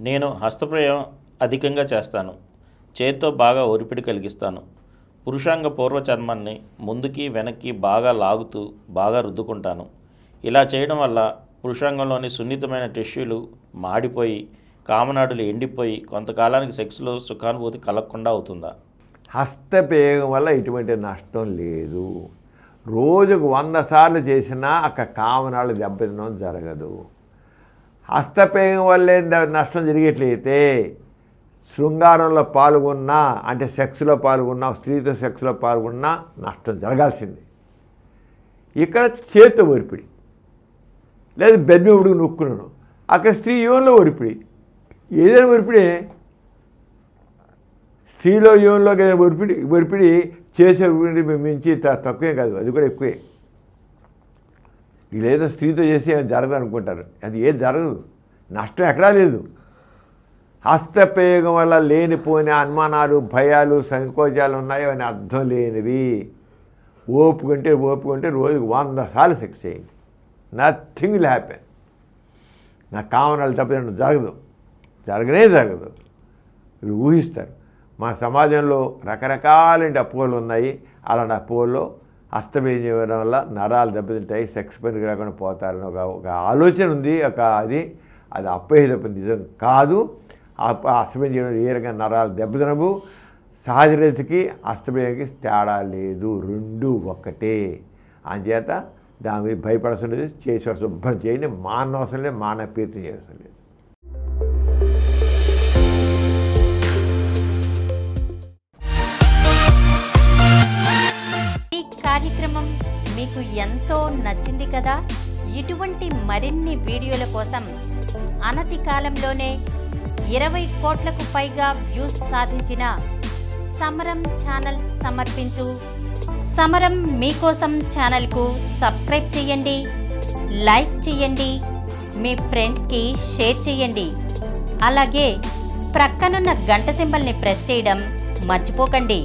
నేను హస్తప్రయోగం అధికంగా చేస్తాను. చేత్తో బాగా ఒరిపిడి కలిగిస్తాను. పురుషాంగ పూర్వ చర్మాన్ని ముందుకి వెనక్కి బాగా లాగుతూ బాగా రుద్దుకుంటాను. ఇలా చేయడం వల్ల పురుషాంగంలోని సున్నితమైన టిష్యూలు మాడిపోయి కామనాడులు ఎండిపోయి కొంతకాలానికి సెక్స్లో సుఖానుభూతి కలగకుండా అవుతుందా? హస్తప్రయోగం వల్ల ఎటువంటి నష్టం లేదు. రోజుకు 100 సార్లు చేసినా అక్కడ కామనాలు దెబ్బతినడం జరగదు. హస్తప్రయోగం వల్లే నష్టం జరిగేట్లయితే శృంగారంలో పాల్గొన్నా, అంటే సెక్స్లో పాల్గొన్నా, స్త్రీతో సెక్స్లో పాల్గొన్నా నష్టం జరగాల్సింది. ఇక్కడ చేత్తో ఒరిపిడి లేదా బెడ్ ఉడుకు నొక్కున్నాను, అక్కడ స్త్రీ యోన్లో ఒరిపిడి, ఏదైనా ఒరిపిడి, స్త్రీలో యోన్లో ఒరిపిడి చేసే మించి తక్కువే కాదు, అది కూడా ఎక్కువే. వీళ్ళేదో స్త్రీతో చేసి జరగదు అనుకుంటారు, అది ఏది జరగదు, నష్టం ఎక్కడా లేదు. హస్తప్రయోగం వల్ల లేనిపోయిన అనుమానాలు, భయాలు, సంకోచాలు ఉన్నాయో అని అర్థం లేనివి. ఓపుకుంటే రోజుకు 100 సార్లు సెక్స్ చేయండి, నథింగ్ విల్ హ్యాపెన్. నా కామనాలు తప్ప జరగనే జరగదు. మీరు ఊహిస్తారు. మా సమాజంలో రకరకాలైన అపోహలు ఉన్నాయి. అలాంటి అపోహల్లో హస్తప్రయోగం చేయడం వల్ల నరాలు దెబ్బతింటాయి, సెక్స్ పనికి రాకుండా పోతారని ఒక ఆలోచన ఉంది. అది అపోహ తప్ప నిజం కాదు. హస్తప్రయోగం చేయడం ఏ రకంగా నరాలు దెబ్బతినవు. సహజరీతికి హస్తప్రయోగానికి తేడా లేదు, రెండు ఒక్కటే. అంచేత దాని మీద భయపడాల్సిన లేదు. చేసేవారు శుభ్రం చేయండి, మానవసరం లేదు, మానవ ప్రయత్నం చేయవలసిన లేదు. ఈ కార్యక్రమం మీకు ఎంతో నచ్చింది కదా. ఇటువంటి మరిన్ని వీడియోల కోసం అనతి కాలంలోనే 20 కోట్లకు పైగా వ్యూస్ సాధించిన సమరం ఛానల్ సమర్పించు సమరం మీకోసం ఛానల్కు సబ్స్క్రైబ్ చేయండి, లైక్ చేయండి, మీ ఫ్రెండ్స్కి షేర్ చేయండి. అలాగే ప్రక్కనున్న గంట సింబల్ని ప్రెస్ చేయడం మర్చిపోకండి.